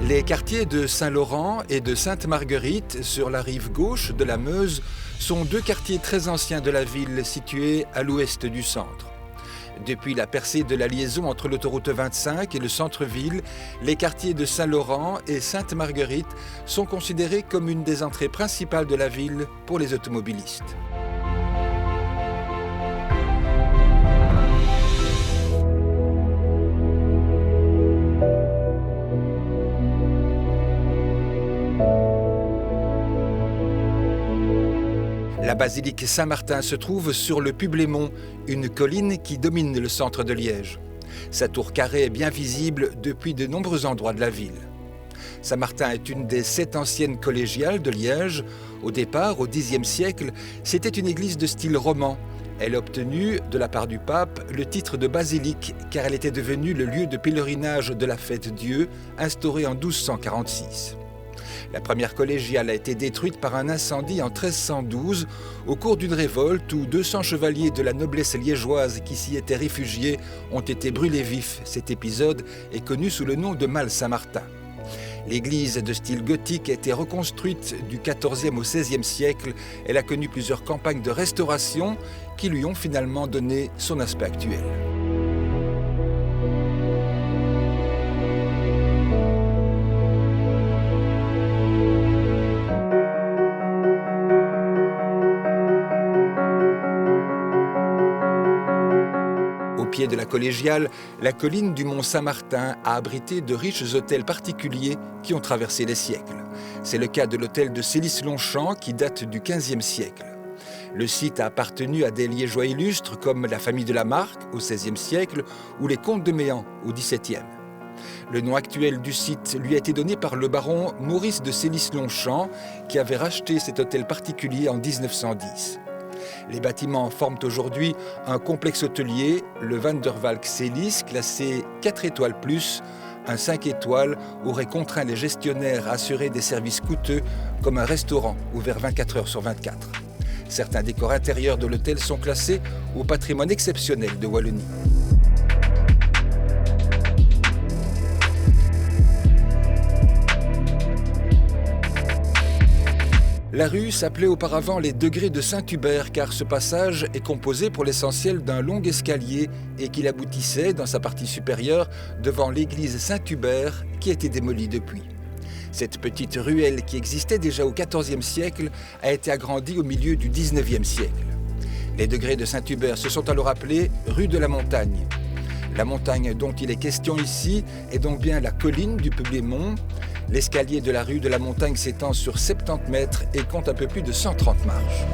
Les quartiers de Saint-Laurent et de Sainte-Marguerite, sur la rive gauche de la Meuse, sont deux quartiers très anciens de la ville situés à l'ouest du centre. Depuis la percée de la liaison entre l'autoroute 25 et le centre-ville, les quartiers de Saint-Laurent et Sainte-Marguerite sont considérés comme une des entrées principales de la ville pour les automobilistes. La basilique Saint-Martin se trouve sur le Publémont, une colline qui domine le centre de Liège. Sa tour carrée est bien visible depuis de nombreux endroits de la ville. Saint-Martin est une des 7 anciennes collégiales de Liège. Au départ, au Xe siècle, c'était une église de style roman. Elle a obtenu, de la part du pape, le titre de basilique car elle était devenue le lieu de pèlerinage de la fête Dieu, instaurée en 1246. La première collégiale a été détruite par un incendie en 1312 au cours d'une révolte où 200 chevaliers de la noblesse liégeoise qui s'y étaient réfugiés ont été brûlés vifs. Cet épisode est connu sous le nom de Malle Saint-Martin. L'église de style gothique a été reconstruite du XIVe au XVIe siècle. Elle a connu plusieurs campagnes de restauration qui lui ont finalement donné son aspect actuel. Au pied de la collégiale, la colline du Mont Saint-Martin a abrité de riches hôtels particuliers qui ont traversé les siècles. C'est le cas de l'hôtel de Célis-Longchamp qui date du XVe siècle. Le site a appartenu à des Liégeois illustres comme la famille de la Marque au XVIe siècle ou les comtes de Méan au XVIIe. Le nom actuel du site lui a été donné par le baron Maurice de Célis-Longchamp qui avait racheté cet hôtel particulier en 1910. Les bâtiments forment aujourd'hui un complexe hôtelier, le Van der Valk Célis, classé 4 étoiles plus. Un 5 étoiles aurait contraint les gestionnaires à assurer des services coûteux comme un restaurant ouvert 24 heures sur 24. Certains décors intérieurs de l'hôtel sont classés au patrimoine exceptionnel de Wallonie. La rue s'appelait auparavant les Degrés de Saint-Hubert car ce passage est composé pour l'essentiel d'un long escalier et qu'il aboutissait dans sa partie supérieure devant l'église Saint-Hubert qui a été démolie depuis. Cette petite ruelle qui existait déjà au XIVe siècle a été agrandie au milieu du XIXe siècle. Les Degrés de Saint-Hubert se sont alors appelés rue de la Montagne. La montagne dont il est question ici est donc bien la colline du Publémont. L'escalier de la rue de la Montagne s'étend sur 70 mètres et compte un peu plus de 130 marches.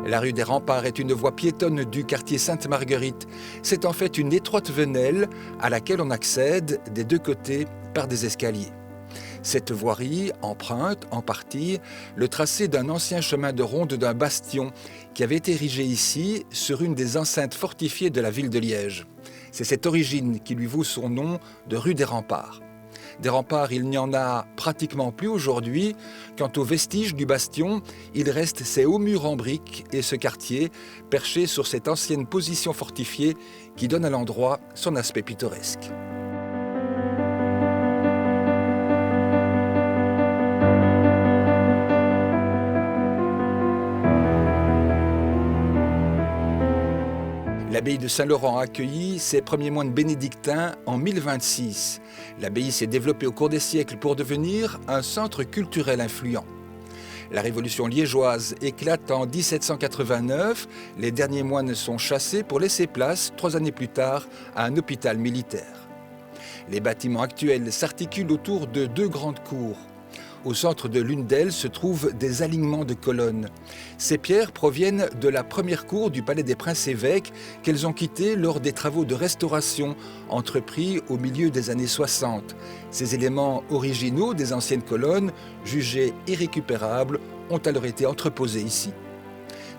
La rue des Remparts est une voie piétonne du quartier Sainte-Marguerite. C'est en fait une étroite venelle à laquelle on accède des deux côtés par des escaliers. Cette voirie emprunte, en partie, le tracé d'un ancien chemin de ronde d'un bastion qui avait été érigé ici sur une des enceintes fortifiées de la ville de Liège. C'est cette origine qui lui vaut son nom de rue des Remparts. Des remparts, il n'y en a pratiquement plus aujourd'hui. Quant aux vestiges du bastion, il reste ces hauts murs en briques et ce quartier perché sur cette ancienne position fortifiée qui donne à l'endroit son aspect pittoresque. L'abbaye de Saint-Laurent a accueilli ses premiers moines bénédictins en 1026. L'abbaye s'est développée au cours des siècles pour devenir un centre culturel influent. La révolution liégeoise éclate en 1789. Les derniers moines sont chassés pour laisser place, 3 années plus tard, à un hôpital militaire. Les bâtiments actuels s'articulent autour de 2 grandes cours. Au centre de l'une d'elles se trouvent des alignements de colonnes. Ces pierres proviennent de la première cour du Palais des Princes-Évêques qu'elles ont quittées lors des travaux de restauration entrepris au milieu des années 60. Ces éléments originaux des anciennes colonnes, jugés irrécupérables, ont alors été entreposés ici.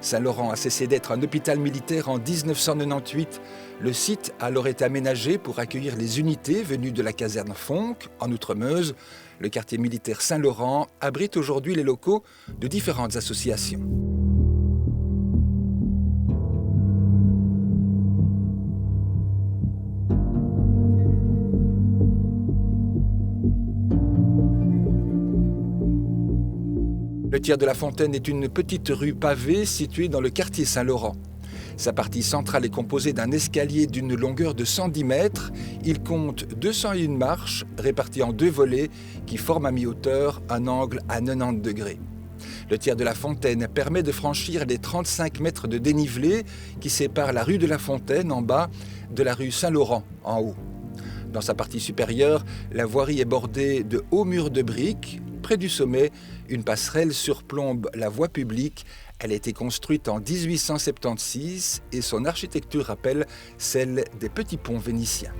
Saint-Laurent a cessé d'être un hôpital militaire en 1998. Le site a alors été aménagé pour accueillir les unités venues de la caserne Fonck, en Outre-Meuse. Le quartier militaire Saint-Laurent abrite aujourd'hui les locaux de différentes associations. Tiers de la Fontaine est une petite rue pavée située dans le quartier Saint-Laurent. Sa partie centrale est composée d'un escalier d'une longueur de 110 mètres. Il compte 201 marches réparties en 2 volets qui forment à mi-hauteur un angle à 90 degrés. Le Tiers de la Fontaine permet de franchir les 35 mètres de dénivelé qui séparent la rue de la Fontaine en bas de la rue Saint-Laurent en haut. Dans sa partie supérieure, la voirie est bordée de hauts murs de briques. Près du sommet, une passerelle surplombe la voie publique. Elle a été construite en 1876 et son architecture rappelle celle des petits ponts vénitiens.